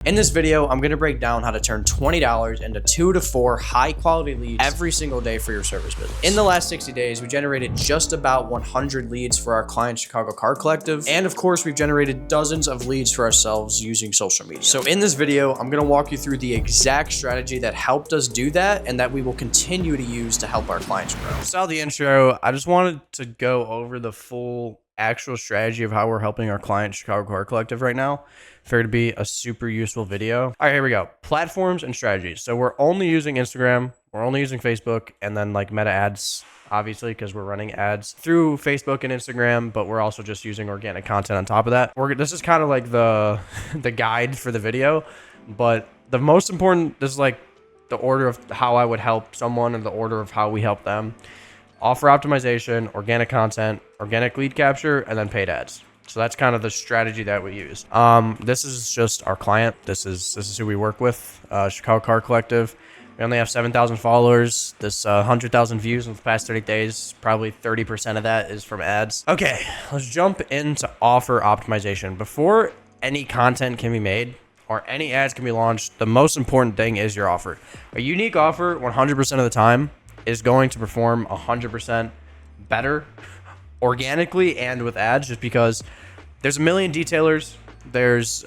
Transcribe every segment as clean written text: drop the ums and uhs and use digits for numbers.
In this video, I'm going to break down how to turn $20 into 2 to 4 high quality leads every single day for your service business. In the last 60 days, we generated just about 100 leads for our client Chicago Car Collective. And of course, we've generated dozens of leads for ourselves using social media. So in this video, I'm going to walk you through the exact strategy that helped us do that and that we will continue to use to help our clients grow. You saw the intro. I just wanted to go over the full actual strategy of how we're helping our client Chicago Car Collective right now. Figured to be a super useful video. All right, here we go. Platforms and strategies. So we're only using Instagram, we're only using Facebook, and then like Meta ads, obviously, because we're running ads through Facebook and Instagram, but we're also just using organic content on top of that. This is kind of like the guide for the video, but the most important, this is like the order of how I would help someone and the order of how we help them. Offer optimization, organic content, organic lead capture, and then paid ads. So that's kind of the strategy that we use. This is just our client. This is who we work with, Chicago Car Collective. We only have 7,000 followers. This 100,000 views in the past 30 days. Probably 30% of that is from ads. Okay, let's jump into offer optimization. Before any content can be made or any ads can be launched, the most important thing is your offer. A unique offer 100% of the time is going to perform 100% better organically and with ads, just because there's a million detailers. There's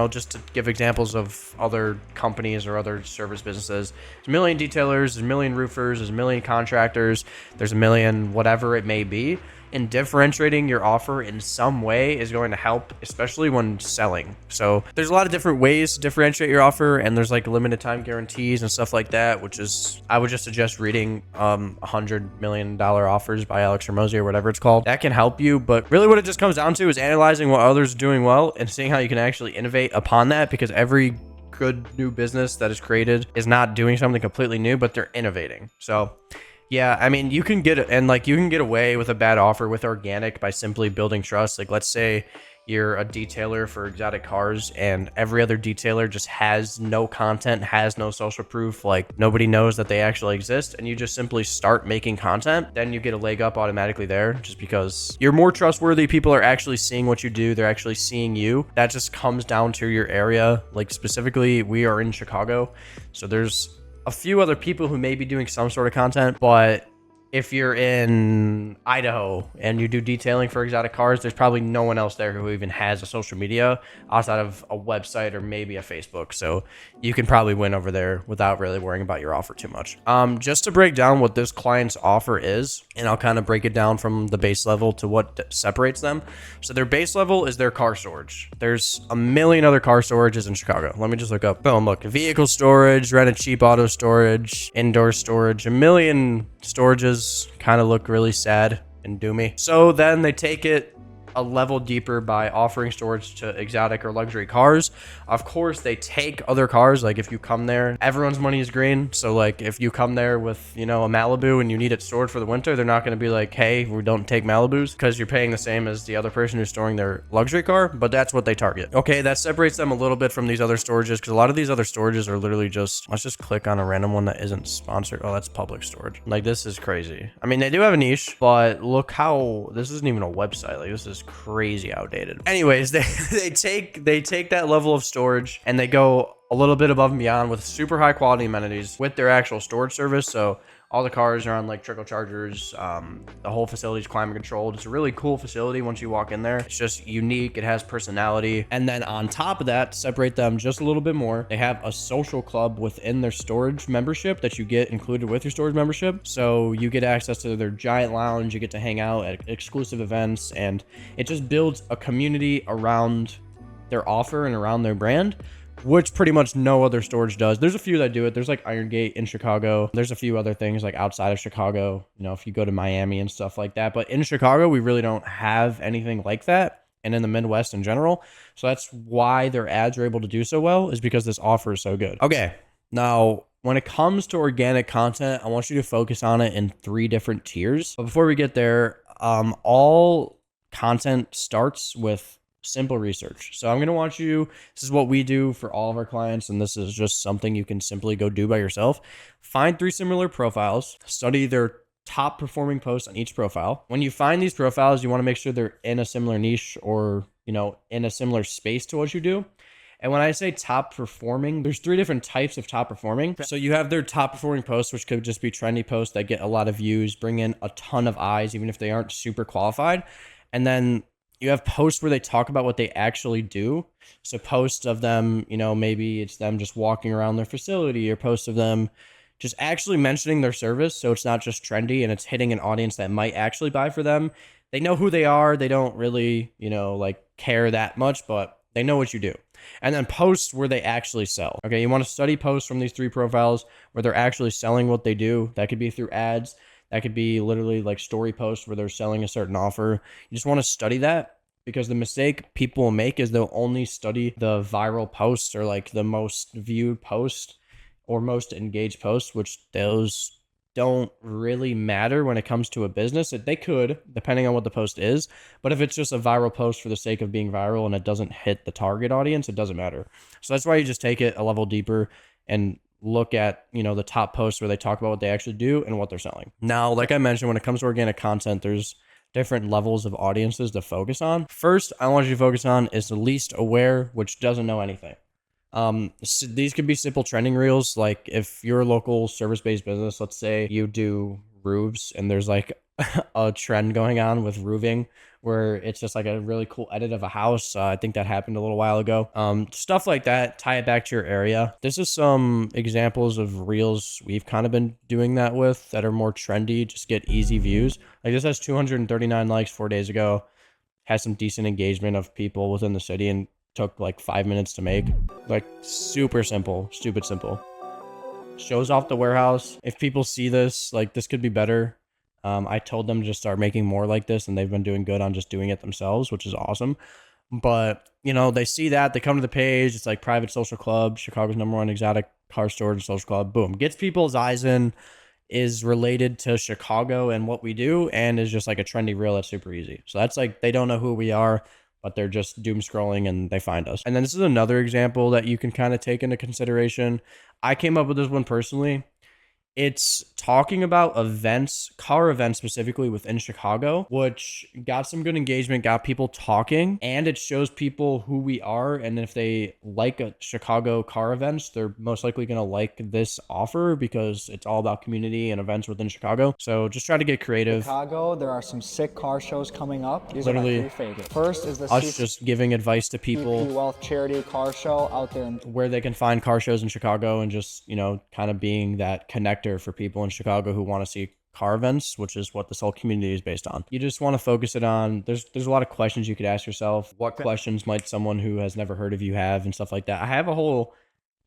just to give examples of other companies or other service businesses, there's a million detailers, there's a million roofers, there's a million contractors, there's a million whatever it may be, and differentiating your offer in some way is going to help, especially when selling. So there's a lot of different ways to differentiate your offer, and there's like limited time guarantees and stuff like that, which is, I would just suggest reading $100 million offers by Alex Hormozi or whatever it's called. That can help you, but really what it just comes down to is analyzing what others are doing well and seeing how you can actually innovate upon that, because every good new business that is created is not doing something completely new, but they're innovating. So yeah, I mean, you can get away with a bad offer with organic by simply building trust. Like, let's say you're a detailer for exotic cars and every other detailer just has no content, has no social proof, like nobody knows that they actually exist, and you just simply start making content, then you get a leg up automatically there, just because you're more trustworthy. People are actually seeing what you do. They're actually seeing you. That just comes down to your area. Like specifically, we are in Chicago, so there's a few other people who may be doing some sort of content, but if you're in Idaho and you do detailing for exotic cars, there's probably no one else there who even has a social media outside of a website or maybe a Facebook. So you can probably win over there without really worrying about your offer too much. Just to break down what this client's offer is, and I'll kind of break it down from the base level to what separates them. So their base level is their car storage. There's a million other car storages in Chicago. Let me just look up. Boom, look. Vehicle storage, rent a cheap auto storage, indoor storage, a million storages. Kind of look really sad and doomy. So then they take it a level deeper by offering storage to exotic or luxury cars. Of course, they take other cars. Like if you come there, everyone's money is green. So like if you come there with, a Malibu and you need it stored for the winter, they're not going to be like, hey, we don't take Malibus, because you're paying the same as the other person who's storing their luxury car, but that's what they target. Okay, that separates them a little bit from these other storages, because a lot of these other storages are literally just, let's just click on a random one that isn't sponsored. Oh, that's public storage. Like this is crazy. I mean, they do have a niche, but look how, this isn't even a website. Like this is crazy outdated. Anyways, they take that level of storage and they go a little bit above and beyond with super high quality amenities with their actual storage service. So all the cars are on like trickle chargers. The whole facility is climate controlled. It's a really cool facility once you walk in there. It's just unique. It has personality. And then on top of that, to separate them just a little bit more, they have a social club within their storage membership that you get included with your storage membership. So you get access to their giant lounge. You get to hang out at exclusive events, and it just builds a community around their offer and around their brand, which pretty much no other storage does. There's a few that do it. There's like Iron Gate in Chicago. There's a few other things like outside of Chicago, if you go to Miami and stuff like that. But in Chicago, we really don't have anything like that. And in the Midwest in general. So that's why their ads are able to do so well, is because this offer is so good. Okay, now when it comes to organic content, I want you to focus on it in 3 different tiers. But before we get there, all content starts with simple research. So I'm going to want you, this is what we do for all of our clients, and this is just something you can simply go do by yourself. Find 3 similar profiles, study their top performing posts on each profile. When you find these profiles, you want to make sure they're in a similar niche or, in a similar space to what you do. And when I say top performing, there's 3 different types of top performing. So you have their top performing posts, which could just be trendy posts that get a lot of views, bring in a ton of eyes, even if they aren't super qualified. And then you have posts where they talk about what they actually do. So posts of them, maybe it's them just walking around their facility, or posts of them just actually mentioning their service. So it's not just trendy and it's hitting an audience that might actually buy for them. They know who they are. They don't really, care that much, but they know what you do. And then posts where they actually sell. Okay, you want to study posts from these 3 profiles where they're actually selling what they do. That could be through ads. That could be literally like story posts where they're selling a certain offer. You just want to study that, because the mistake people will make is they'll only study the viral posts, or like the most viewed post or most engaged posts, which those don't really matter when it comes to a business. They could, depending on what the post is, but if it's just a viral post for the sake of being viral and it doesn't hit the target audience, it doesn't matter. So that's why you just take it a level deeper and look at, the top posts where they talk about what they actually do and what they're selling. Now, like I mentioned, when it comes to organic content, there's different levels of audiences to focus on. First, I want you to focus on is the least aware, which doesn't know anything. So these could be simple trending reels. Like if you're a local service-based business, let's say you do roofs and there's like a trend going on with roofing where it's just like a really cool edit of a house. I think that happened a little while ago. Stuff like that, tie it back to your area. This is some examples of reels we've kind of been doing that with that are more trendy, just get easy views. Like this has 239 likes 4 days ago, has some decent engagement of people within the city, and took like 5 minutes to make. Like super simple, stupid simple. Shows off the warehouse. If people see this, like this could be better. I told them to just start making more like this, and they've been doing good on just doing it themselves, which is awesome. But, they see that, they come to the page, it's like private social club, Chicago's #1 exotic car storage social club, boom, gets people's eyes in, is related to Chicago and what we do, and is just like a trendy reel that's super easy. So that's like, they don't know who we are, but they're just doom scrolling and they find us. And then this is another example that you can kind of take into consideration. I came up with this one personally. It's talking about events, car events specifically within Chicago, which got some good engagement, got people talking, and it shows people who we are. And if they like a Chicago car events, they're most likely going to like this offer because it's all about community and events within Chicago. So just try to get creative. Chicago, there are some sick car shows coming up. These Literally, are my 3 favorites. First is the us just giving advice to people. CP Wealth Charity car show out there where they can find car shows in Chicago, and just, kind of being that connector for people in Chicago who want to see car events, which is what this whole community is based on. You just want to focus it on, there's a lot of questions you could ask yourself. What questions might someone who has never heard of you have, and stuff like that. I have a whole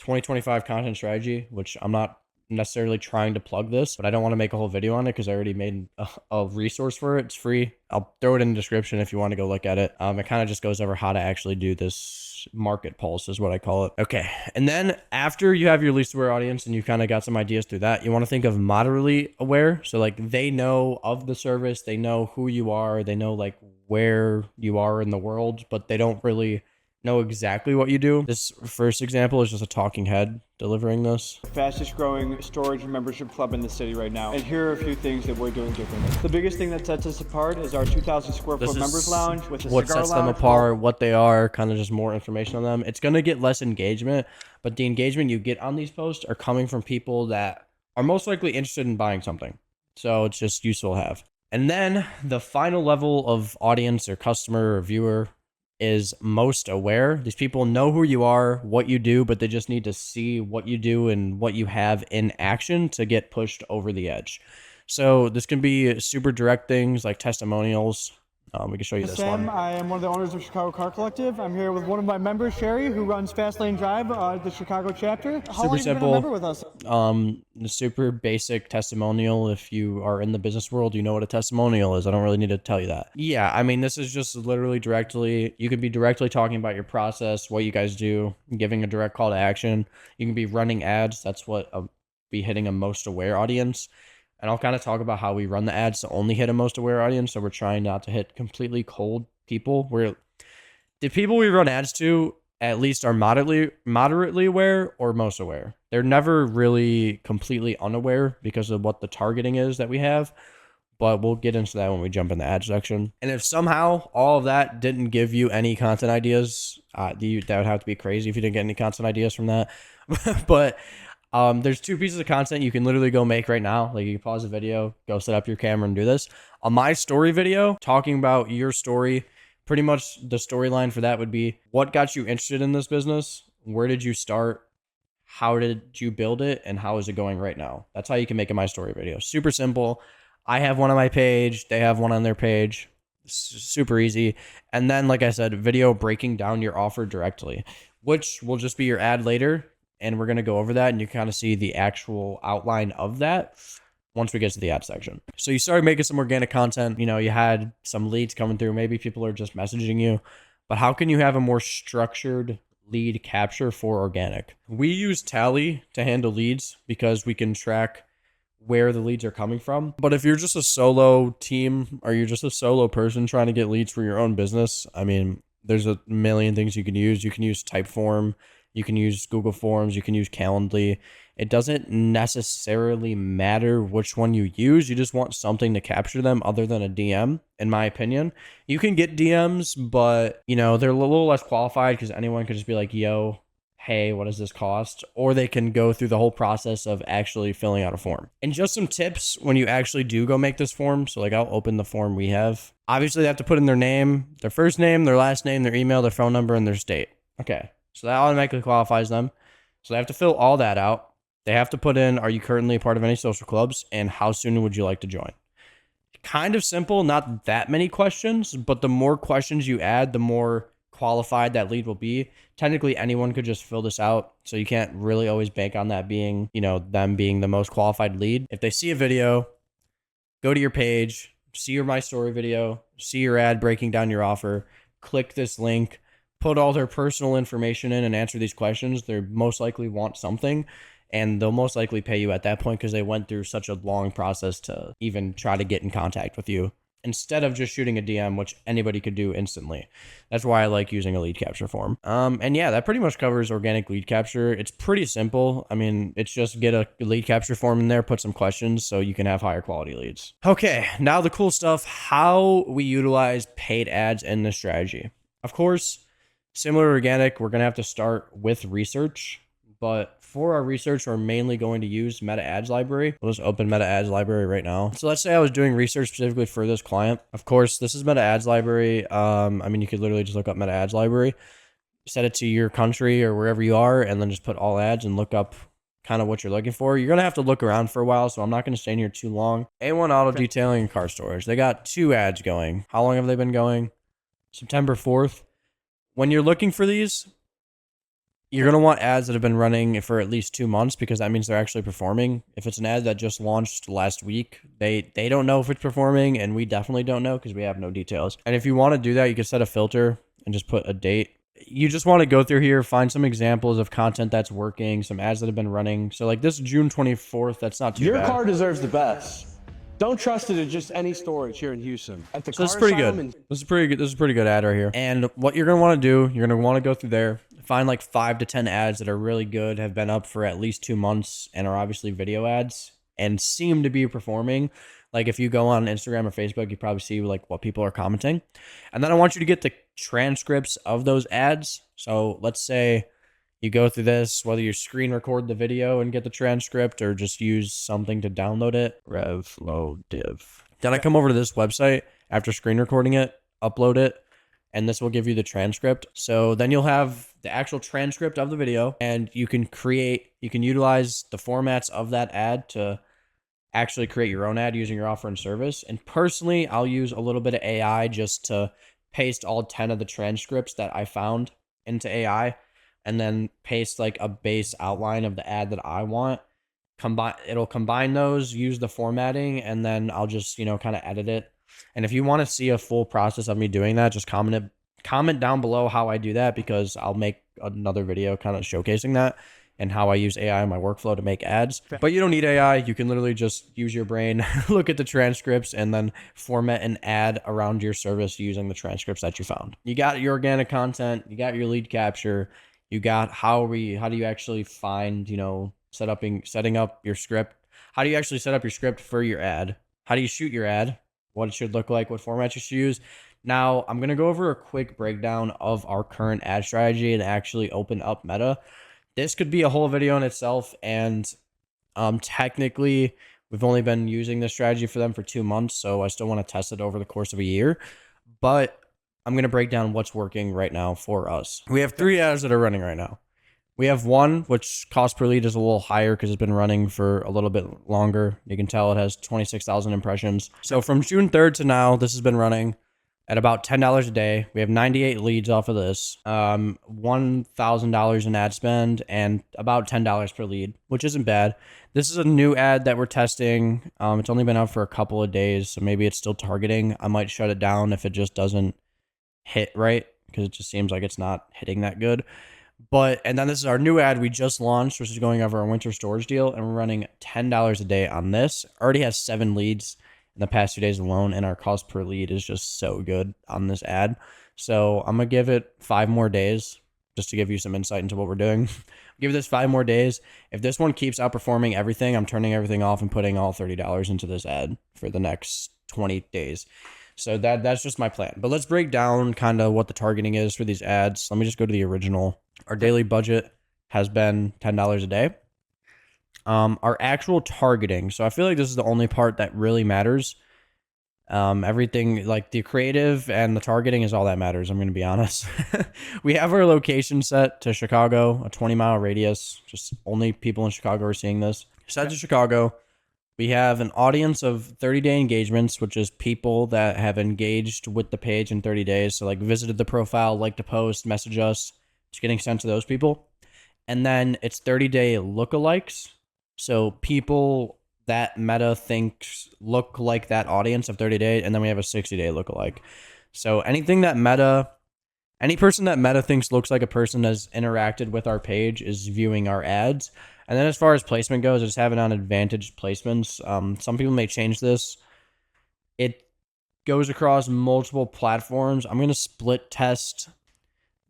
2025 content strategy, which I'm not necessarily trying to plug this, but I don't want to make a whole video on it because I already made a resource for it. It's free. I'll throw it in the description if you want to go look at it. It kind of just goes over how to actually do this market pulse, is what I call it. Okay. And then after you have your least aware audience and you kind of got some ideas through that, you want to think of moderately aware. So like they know of the service, they know who you are, they know like where you are in the world, but they don't really know exactly what you do. This first example is just a talking head delivering this. Fastest growing storage membership club in the city right now. And here are a few things that we're doing differently. The biggest thing that sets us apart is our 2,000 square foot members lounge with a what cigar sets them lounge. apart, what they are, kind of just more information on them. It's going to get less engagement, but the engagement you get on these posts are coming from people that are most likely interested in buying something. So it's just useful to have. And then the final level of audience or customer or viewer is most aware. These people know who you are, what you do, but they just need to see what you do and what you have in action to get pushed over the edge. So this can be super direct things like testimonials. We can show you this Sam, one. I am one of the owners of Chicago Car Collective. I'm here with one of my members, Sherry, who runs Fast Lane Drive, the Chicago chapter. How long have you been a member with us? The super basic testimonial. If you are in the business world, you know what a testimonial is. I don't really need to tell you that. Yeah, I mean, this is just literally directly, you could be directly talking about your process, what you guys do, giving a direct call to action. You can be running ads. That's what be hitting a most aware audience. And I'll kind of talk about how we run the ads to only hit a most aware audience. So we're trying not to hit completely cold people. The people we run ads to at least are moderately aware or most aware. They're never really completely unaware because of what the targeting is that we have. but we'll get into that when we jump in the ad section. And if somehow all of that didn't give you any content ideas, that would have to be crazy if you didn't get any content ideas from that. But there's 2 pieces of content you can literally go make right now. Like, you can pause the video, go set up your camera and do this. On my story video, talking about your story, pretty much the storyline for that would be, what got you interested in this business? Where did you start? How did you build it? And how is it going right now? That's how you can make a my story video. Super simple. I have one on my page. They have one on their page. Super easy. And then, like I said, video breaking down your offer directly, which will just be your ad later. And we're going to go over that, and you kind of see the actual outline of that once we get to the ad section. So you started making some organic content. You know, you had some leads coming through. Maybe people are just messaging you. But how can you have a more structured lead capture for organic? We use Tally to handle leads because we can track where the leads are coming from. But if you're just a solo team, or you're just a solo person trying to get leads for your own business, I mean, there's a million things you can use. You can use Typeform. You can use Google Forms. You can use Calendly. It doesn't necessarily matter which one you use. You just want something to capture them other than a DM, in my opinion. You can get DMs, but, you know, they're a little less qualified because anyone could just be like, yo, hey, what does this cost? Or they can go through the whole process of actually filling out a form. And just some tips when you actually do go make this form. So, like, I'll open the form we have. Obviously, they have to put in their name, their first name, their last name, their email, their phone number, and their state. Okay. So that automatically qualifies them. So they have to fill all that out. They have to put in, are you currently a part of any social clubs? And how soon would you like to join? Kind of simple, not that many questions, but the more questions you add, the more qualified that lead will be. Technically, anyone could just fill this out. So you can't really always bank on that being, you know, them being the most qualified lead. If they see a video, go to your page, see your My Story video, see your ad breaking down your offer, click this link, put all their personal information in and answer these questions, they most likely want something, and they'll most likely pay you at that point because they went through such a long process to even try to get in contact with you instead of just shooting a DM, which anybody could do instantly. That's why I like using a lead capture form. And yeah, that pretty much covers organic lead capture. It's pretty simple. I mean, it's just get a lead capture form in there, put some questions so you can have higher quality leads. Okay, now the cool stuff, how we utilize paid ads in this strategy. Of course, similar to organic, we're going to have to start with research, but for our research, we're mainly going to use Meta Ads Library. We'll just open Meta Ads Library right now. So let's say I was doing research specifically for this client. Of course, this is Meta Ads Library. I mean, you could literally just look up Meta Ads Library, set it to your country or wherever you are, and then just put all ads and look up kind of what you're looking for. You're going to have to look around for a while, so I'm not going to stay in here too long. A1 Auto Detailing and Car Storage. They got 2 ads going. How long have they been going? September 4th. When you're looking for these, you're going to want ads that have been running for at least 2 months because that means they're actually performing. If it's an ad that just launched last week, they don't know if it's performing, and we definitely don't know because we have no details. And if you want to do that, you can set a filter and just put a date. You just want to go through here, find some examples of content that's working, some ads that have been running. So like this June 24th, that's not too bad. Your car deserves the best. Don't trust it at just any storage here in Houston. At the So this is pretty good. This is pretty good. This is a pretty good ad right here. And what you're going to want to do, you're going to want to go through there, find like 5 to 10 ads that are really good, have been up for at least 2 months, and are obviously video ads and seem to be performing. Like if you go on Instagram or Facebook, you probably see like what people are commenting. And then I want you to get the transcripts of those ads. So let's say you go through this, whether you screen record the video and get the transcript or just use something to download it. RevFlow div. Then I come over to this website after screen recording it, upload it, and this will give you the transcript. So then you'll have the actual transcript of the video, and you can utilize the formats of that ad to actually create your own ad using your offer and service. And personally, I'll use a little bit of AI just to paste all 10 of the transcripts that I found into AI, and then paste like a base outline of the ad that I want. It'll combine those, use the formatting, and then I'll just, kind of edit it. And if you want to see a full process of me doing that, just comment down below how I do that, because I'll make another video kind of showcasing that and how I use AI in my workflow to make ads. But you don't need AI. You can literally just use your brain, look at the transcripts, and then format an ad around your service using the transcripts that you found. You got your organic content, you got your lead capture, you got how do you actually find, setting up your script? How do you actually set up your script for your ad? how do you shoot your ad, what it should look like, what format you should use. Now, I'm going to go over a quick breakdown of our current ad strategy and actually open up Meta. This could be a whole video in itself, and technically, we've only been using this strategy for them for 2 months, so I still want to test it over the course of a year. But I'm going to break down what's working right now for us. We have 3 ads that are running right now. We have one, which cost per lead is a little higher because it's been running for a little bit longer. You can tell it has 26,000 impressions. So from June 3rd to now, this has been running at about $10 a day. We have 98 leads off of this, $1,000 in ad spend, and about $10 per lead, which isn't bad. This is a new ad that we're testing. It's only been out for a couple of days, so maybe it's still targeting. I might shut it down if it just doesn't hit right, because it just seems like it's not hitting that good. And then this is our new ad we just launched, which is going over our winter storage deal, and we're running $10 a day on this. Already has 7 leads in the past 2 days alone, and our cost per lead is just so good on this ad. So I'm gonna give it 5 more days just to give you some insight into what we're doing. Give this 5 more days. If this one keeps outperforming everything, I'm turning everything off and putting all $30 into this ad for the next 20 days. So that's just my plan. But let's break down kind of what the targeting is for these ads. Let me just go to the original. Our daily budget has been $10 a day. Our actual targeting. So I feel like this is the only part that really matters. Everything like the creative and the targeting is all that matters. I'm going to be honest. We have our location set to Chicago, a 20-mile radius. Just only people in Chicago are seeing this. Set to Chicago. We have an audience of 30-day engagements, which is people that have engaged with the page in 30 days. So like visited the profile, liked a post, message us. It's getting sent to those people. And then it's 30-day lookalikes. So people that Meta thinks look like that audience of 30 days. And then we have a 60-day lookalike. So any person that Meta thinks looks like a person that's interacted with our page is viewing our ads. And then as far as placement goes, I just have it on advantage placements. Some people may change this. It goes across multiple platforms. I'm going to split test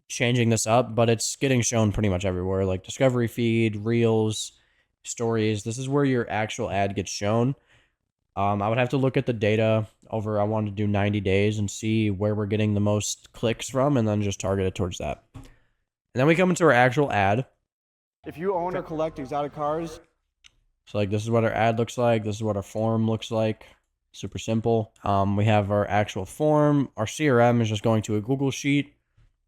changing this up, but it's getting shown pretty much everywhere, like Discovery feed, Reels, Stories. This is where your actual ad gets shown. I would have to look at the data over, I wanted to do 90 days and see where we're getting the most clicks from, and then just target it towards that. And then we come into our actual ad. If you own or collect exotic cars, So like this is what our ad looks like. This is what our form looks like. Super simple. We have our actual form. Our CRM is just going to a Google Sheet,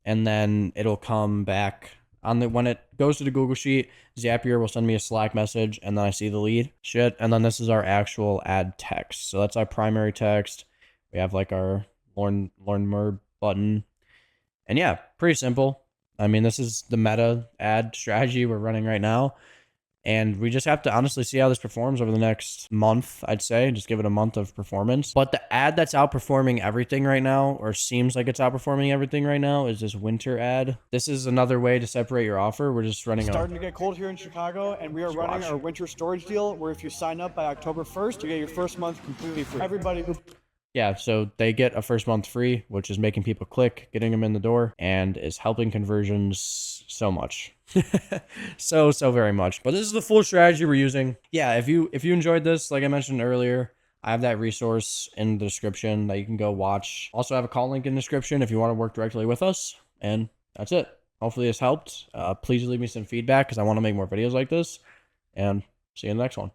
and then it'll come back when it goes to the Google Sheet. Zapier will send me a Slack message, and then I see the lead. And then this is our actual ad text. So that's our primary text. We have like our learn more button, and yeah, pretty simple. I mean, this is the Meta ad strategy we're running right now. And we just have to honestly see how this performs over the next month, I'd say. Just give it a month of performance. But the ad that's outperforming everything right now, or seems like it's outperforming everything right now, is this winter ad. This is another way to separate your offer. We're just running starting to get cold here in Chicago, and we are running our winter storage deal where if you sign up by October 1st, you get your first month completely free. Everybody who Yeah, so they get a first month free, which is making people click, getting them in the door, and is helping conversions so much. so very much. But this is the full strategy we're using. Yeah, if you enjoyed this, like I mentioned earlier, I have that resource in the description that you can go watch. Also have a call link in the description if you want to work directly with us. And that's it. Hopefully this helped. Please leave me some feedback because I want to make more videos like this. And see you in the next one.